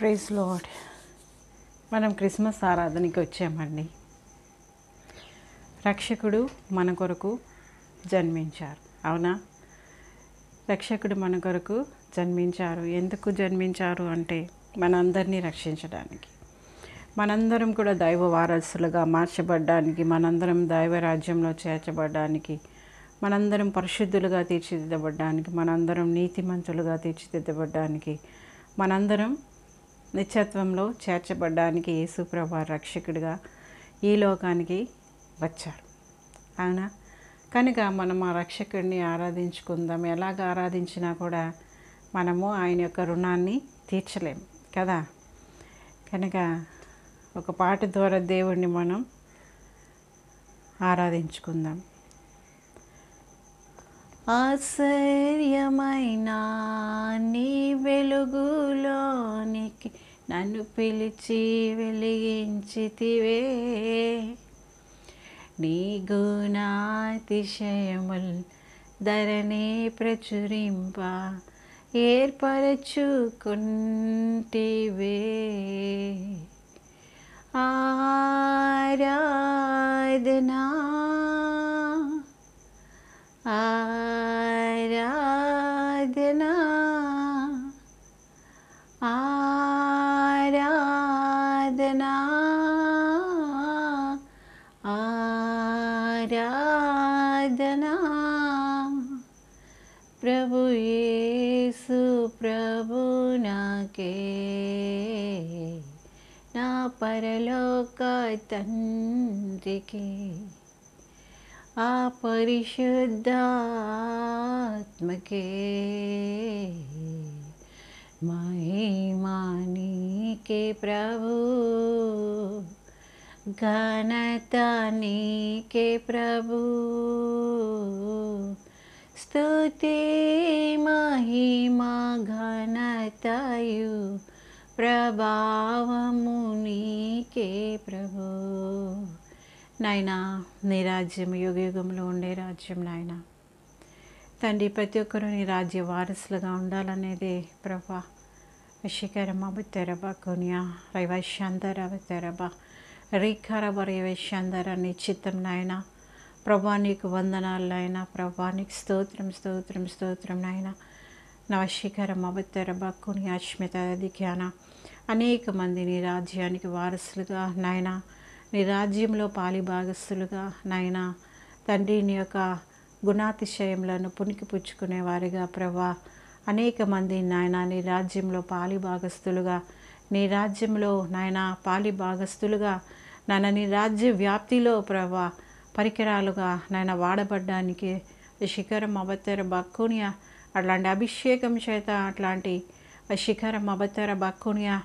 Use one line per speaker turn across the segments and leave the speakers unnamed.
Praise lord. మనం Christmas ఆరాధనకి వచ్చామండి. రక్షకుడు మన కొరకు జన్మించారు, అవునా? రక్షకుడు మన కొరకు జన్మించారు. ఎందుకు జన్మించారు అంటే మనందరినీ రక్షించడానికి, మనందరం కూడా దైవ వారసులుగా మార్చబడ్డానికి, మనందరం దైవ రాజ్యంలో చేర్చబడ్డానికి, మనందరం పరిశుద్ధులుగా తీర్చిదిద్దబడ్డానికి, మనందరం నీతిమంతులుగా తీర్చిదిద్దబడ్డానికి, మనందరం నిత్యత్వంలో చేర్చబడ్డానికి యేసు ప్రభువు రక్షకుడిగా ఈ లోకానికి వచ్చారు, అవునా? కనుక మనం ఆ రక్షకుడిని ఆరాధించుకుందాం. ఎలాగ ఆరాధించినా కూడా మనము ఆయన యొక్క రుణాన్ని తీర్చలేము కదా. కనుక ఒక పాట ద్వారా దేవుడిని మనం ఆరాధించుకుందాం. ఆశ్చర్యమైన నీ వెలుగులోనికి నన్ను పిలిచి వెలిగించితివే, నీ గుణాతిశయముల్ ధరణి ప్రచురింప ఏర్పరచుకుంటివే. ఆరాధనా ఆరాధనా ఆరాధనా ఆరాధనా ప్రభు యేసు ప్రభు నాకే, నా పరలోక తండ్రికి, ఆ పరిశుద్ధాత్మకే మహిమా నీకే ప్రభు, ఘనత నీకే ప్రభు, స్తుతి మహిమా ఘనతయు ప్రభావము నీకే ప్రభు. నాయనా, నీ రాజ్యం యుగయుగంలో ఉండే రాజ్యం నాయన. తండ్రి, ప్రతి ఒక్కరూ నీ రాజ్య వారసులుగా ఉండాలనేదే ప్రభా. వశీకరమ తెరబ కొనియా రైవశాంతర తెరబ రీఖరబ రైవశాంతర నీ చిత్తం నాయన. ప్రభా నీకు వందనాలు నాయన. ప్రభా నీకు స్తోత్రం స్తోత్రం స్తోత్రం నాయన. నా వశీకరమ తెరబ కొనియా అశ్మిత ధ్యాన అనేక మంది నీ రాజ్యానికి వారసులుగా నాయన, నీ రాజ్యంలో పాలిభాగస్తులుగా నాయన తండ్రి, నీ యొక్క గుణాతిశయములను పునికి పుచ్చుకునే వారిగా ప్రభా అనేక మంది నాయన నీ రాజ్యంలో పాలిభాగస్తులుగా, నీ రాజ్యంలో నాయన పాలిభాగస్తులుగా నాయన నీ రాజ్య వ్యాప్తిలో ప్రభా పరికరాలుగా నాయన వాడబడ్డానికి శిఖరం అవతర బక్కునియా అట్లాంటి అభిషేకం చేత, అట్లాంటి శిఖరం అవతర బక్కునియా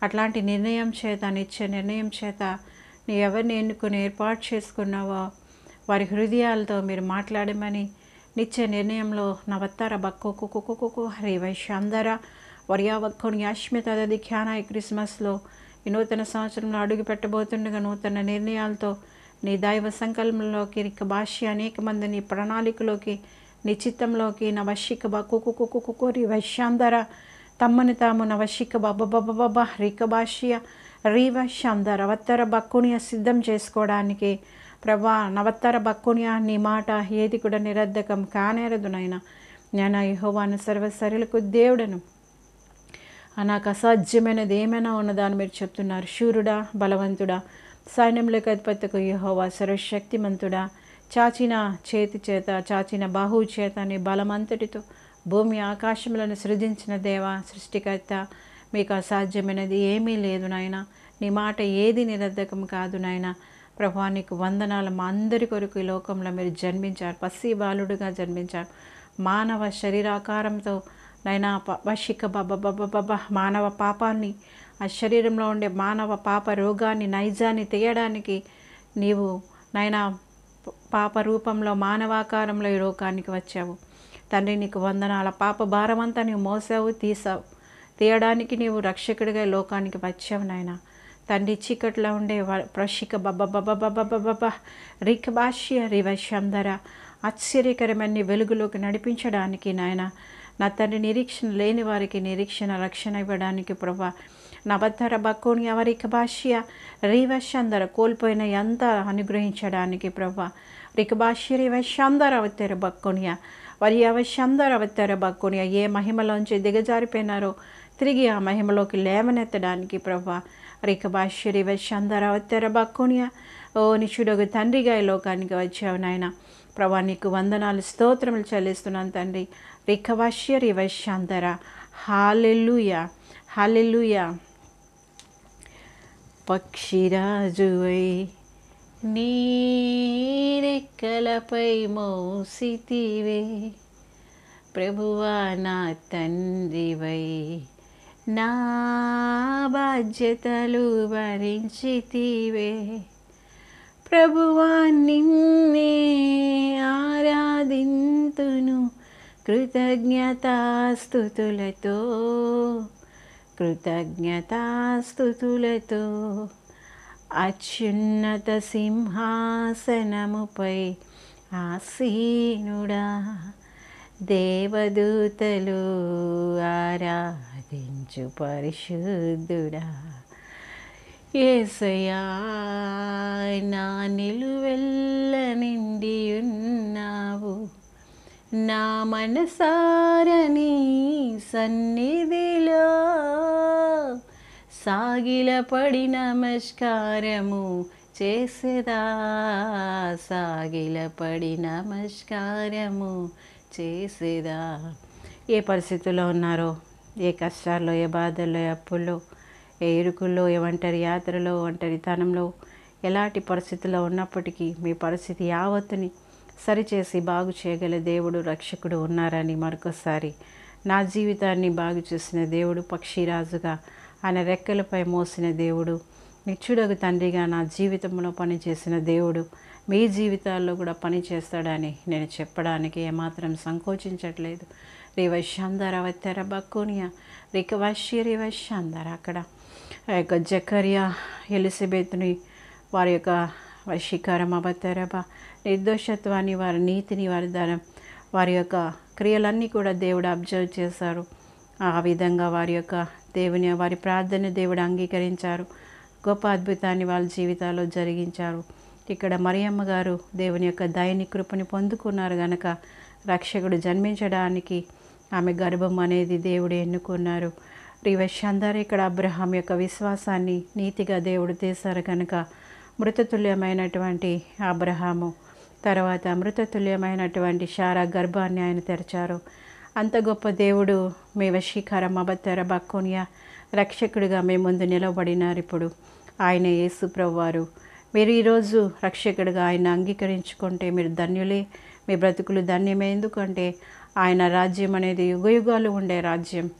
అట్లాంటి నిర్ణయం చేత, నిత్య నిర్ణయం చేత నీ ఎవరిని ఎన్నుకొని ఏర్పాటు చేసుకున్నావో వారి హృదయాలతో మీరు మాట్లాడమని నిత్య నిర్ణయంలో నవత్తర బక్కు హరి వైశాంధర వర్యావక్కుని యాష్మిత ధ్యాన ఈ క్రిస్మస్లో ఈ నూతన సంవత్సరంలో అడుగు పెట్టబోతుండగా నూతన నిర్ణయాలతో నీ దైవ సంకల్పంలోకి రిక్క భాష అనేక మంది నీ ప్రణాళికలోకి నీ చిత్తంలోకి నవశిక బక్కు రి వైశాంధర తమ్మని తాము నవశిక బబ్బ రిక భాష్య రీవ శాంధర అవత్తర బక్కునియ సిద్ధం చేసుకోవడానికి ప్రభా నవత్తర బక్కునియా నీ మాట ఏది కూడా నిరర్ధకం కానేరదునైనా. నేను యెహోవాను సర్వశరీలకు దేవుడను, నాకు అసాధ్యమైనది ఏమైనా ఉన్నదాన్ని మీరు చెప్తున్నారు. శూరుడా, బలవంతుడా, సైన్యంలోకి అధిపతికు యెహోవా సర్వశక్తిమంతుడా, చాచిన చేతి చేత చాచిన బాహువు చేత నీ బలమంతటితో భూమి ఆకాశములను సృజించిన దేవ సృష్టికర్త, మీకు అసాధ్యమైనది ఏమీ లేదు నాయన. నీ మాట ఏది నిరర్ధకం కాదు నాయన. ప్రభా నీకు వందనాలు. మా అందరి కొరకు ఈ లోకంలో మీరు జన్మించారు, పసి బాలుడుగా జన్మించారు. మానవ శరీరాకారంతో నైనా వశిక బబ్బ మానవ పాపాన్ని, ఆ శరీరంలో ఉండే మానవ పాప రోగాన్ని నైజాన్ని తీయడానికి నీవు నైనా పాప రూపంలో మానవాకారంలో ఈ లోకానికి వచ్చావు తండ్రి. నీకు వందనాల. పాప భారమంతా నీవు మోసావు, తీయడానికి నీవు రక్షకుడిగా లోకానికి వచ్చావు నాయన. తండ్రి, చీకట్లో ఉండే ప్రశిక బబ్బ రిక్ భాష్య రివశంధర ఆశ్చర్యకరమైన వెలుగులోకి నడిపించడానికి నాయన నా తండ్రి నిరీక్షణ లేని వారికి నిరీక్షణ రక్షణ ఇవ్వడానికి ప్రభా నవతర బక్కుని ఎవరికి భాష్య రీవశందర కోల్పోయిన ఎంత అనుగ్రహించడానికి ప్రభా రికభాష్య రీవశందర అవతర బక్కునియా వారి అవశందర అవతర బక్కునియా ఏ మహిమలోంచి దిగజారిపోయినారో తిరిగి ఆ మహిమలోకి లేవనెత్తడానికి ప్రభా రికభాష్య రీవశందర అవతర బక్కునియా ఓ నిషుడొక తండ్రిగా ఈ లోకానికి వచ్చావు నాయన ప్రభా నీకు వందనాలు స్తోత్రములు చెల్లిస్తున్నాను తండ్రి రికభాష్య రీవశందర హల్లెలూయా హల్లెలూయా పక్షిరాజువై నీ రెక్కలపై మోసితివే ప్రభువా నా తండ్రివై నా బాధ్యతలు భరించితివే ప్రభువా నిన్నే ఆరాధింతును కృతజ్ఞతాస్తుతులతో కృతజ్ఞతాస్తుతులతో అత్యున్నత సింహాసనముపై ఆసీనుడా దేవదూతలు ఆరాధించు పరిశుద్ధుడా యేసయ్యా నా నిలువెల్ల నిండి ఉన్నావు నా మనసారని సన్నిధిలో సాగిలపడి నమస్కారము చేసేదా సాగిలపడి నమస్కారము చేసేదా ఏ పరిస్థితుల్లో ఉన్నారో ఏ కష్టాల్లో ఏ బాధల్లో ఏ అప్పుల్లో ఏ ఇరుకుల్లో ఏ ఒంటరి యాత్రలో ఒంటరితనంలో ఎలాంటి పరిస్థితుల్లో ఉన్నప్పటికీ మీ పరిస్థితి యావత్తుని సరిచేసి బాగు చేయగల దేవుడు రక్షకుడు ఉన్నారని మరొకసారి నా జీవితాన్ని బాగు చేసిన దేవుడు పక్షిరాజుగా ఆయన రెక్కలపై మోసిన దేవుడు నిత్యుడగు తండ్రిగా నా జీవితంలో పనిచేసిన దేవుడు మీ జీవితాల్లో కూడా పని చేస్తాడని నేను చెప్పడానికి ఏమాత్రం సంకోచించట్లేదు రివశాందర అవతర బక్కునియా రికవశ్య రివశాందర అక్కడ ఆ యొక్క జకర్యా ఎలిజబెత్ని వారి యొక్క వశీకరం అవతరబ నిర్దోషత్వాన్ని వారి నీతిని వారి యొక్క క్రియలన్నీ కూడా దేవుడు అబ్జర్వ్ చేశారు ఆ విధంగా వారి యొక్క వారి ప్రార్థన దేవుడు అంగీకరించారు గొప్ప అద్భుతాన్ని వాళ్ళ జీవితాల్లో జరిగించారు ఇక్కడ మరియమ్మ గారు దేవుని యొక్క దయని కృపని పొందుకున్నారు గనక రక్షకుడు జన్మించడానికి ఆమె గర్భం అనేది దేవుడు ఎన్నుకున్నారు రివశాందర్ ఇక్కడ అబ్రహాం యొక్క విశ్వాసాన్ని నీతిగా దేవుడు తీశారు కనుక మృతతుల్యమైనటువంటి అబ్రహాము తర్వాత మృతతుల్యమైనటువంటి శారా గర్భాన్ని ఆయన తెరిచారు అంత గొప్ప దేవుడు మీ వశీకరం అబత్తర బక్కునియా రక్షకుడిగా మీ ముందు నిలబడినారు ఇప్పుడు ఆయన యేసు ప్రభువారు మీరు ఈరోజు రక్షకుడిగా ఆయన అంగీకరించుకుంటే మీరు ధన్యులే మీ బ్రతుకులు ధన్యమే ఎందుకంటే ఆయన రాజ్యం అనేది యుగయుగాలు ఉండే రాజ్యం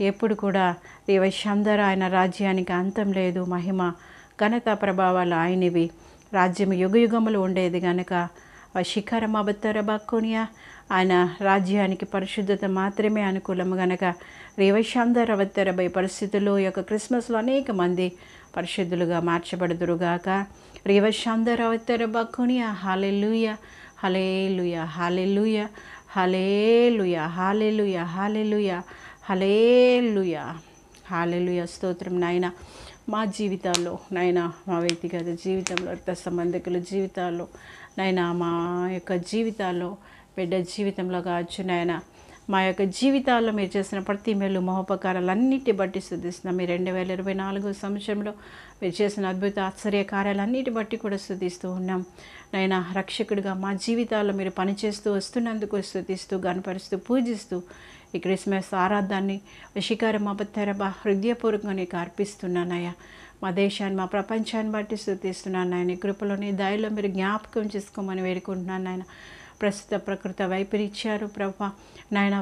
ఎప్పుడు కూడా ఈ వశందర ఆయన రాజ్యానికి అంతం లేదు మహిమ ఘనత ప్రభావాలు ఆయనవి రాజ్యం యుగయుగములు ఉండేది కనుక శిఖరం అబత్తర బక్కునియా ఆయన రాజ్యానికి పరిశుద్ధత మాత్రమే అనుకూలము గనక రేవశాందర్ అవతరబై పరిస్థితుల్లో యొక్క క్రిస్మస్లో అనేక మంది పరిశుద్ధులుగా మార్చబడుదురుగాక రేవశాందర్ అవతర బక్కునియా హల్లెలూయా హల్లెలూయా హల్లెలూయా హల్లెలూయా హల్లెలూయా హల్లెలూయా హల్లెలూయా హల్లెలూయా స్తోత్రం నాయన మా జీవితాల్లో నాయన మా వ్యక్తిగత జీవితంలో రక్త సంబంధికుల జీవితాల్లో నాయన మా యొక్క జీవితాల్లో బిడ్డ జీవితంలో కావచ్చు నాయన మా యొక్క జీవితాల్లో మీరు చేసిన ప్రతి మేలు మహోపకారాలన్నిటి బట్టి స్తుతిస్తున్నాం మీ 2024 సంవత్సరంలో మీరు చేసిన అద్భుత ఆశ్చర్య కార్యాలన్నిటి బట్టి కూడా స్తుతిస్తూ ఉన్నాం నాయన రక్షకుడిగా మా జీవితాల్లో మీరు పనిచేస్తూ వస్తున్నందుకు స్తుతిస్తూ గణపరుస్తూ పూజిస్తూ ఈ క్రిస్మస్ ఆరాధాన్ని వశీకరం అబత్తరబా హృదయపూర్వకంగా నీకు అర్పిస్తున్నానయ్యా మా దేశాన్ని మా ప్రపంచాన్ని బట్టి స్తుతిస్తున్నాను నాయన కృపలోని దయలో మీరు జ్ఞాపకం చేసుకోమని వేడుకుంటున్నాను నాయన ప్రస్తుత ప్రకృత వైపరీత్యాలు ప్రభా నాయన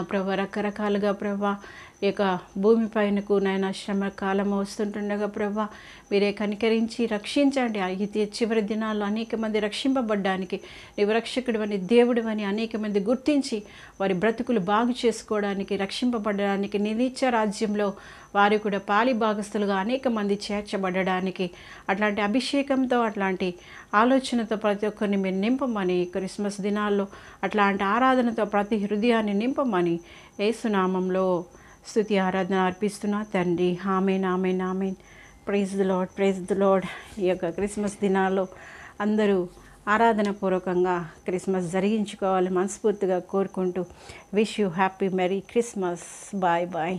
ప్రభా రకరకాలుగా ప్రభా ఈ యొక్క భూమిపైనకు నాయన శ్రమ కాలం వస్తుంటుండగా ప్రభా మీరే కనికరించి రక్షించండి. ఈ చివరి దినాల్లో అనేక మంది రక్షింపబడ్డానికి నీవు రక్షకుడు అని దేవుడు అని అనేక మంది గుర్తించి వారి బ్రతుకులు బాగు చేసుకోవడానికి రక్షింపబడడానికి నీ నిత్య రాజ్యంలో వారు కూడా పాలి భాగస్థులుగా అనేక మంది చేర్చబడడానికి అట్లాంటి అభిషేకంతో అట్లాంటి ఆలోచనతో ప్రతి ఒక్కరిని మీరు నింపమని క్రిస్మస్ దినాల్లో అట్లాంటి ఆరాధనతో ప్రతి హృదయాన్ని నింపమని యేసునామంలో స్తుతి ఆరాధన అర్పిస్తున్నా తండ్రి. ఆమేన్ ఆమేన్ ఆమేన్. Praise the Lord. ఈ యొక్క క్రిస్మస్ దినాల్లో అందరూ ఆరాధన పూర్వకంగా క్రిస్మస్ జరిగించుకోవాలి మనస్ఫూర్తిగా కోరుకుంటూ wish you happy merry Christmas. Bye bye.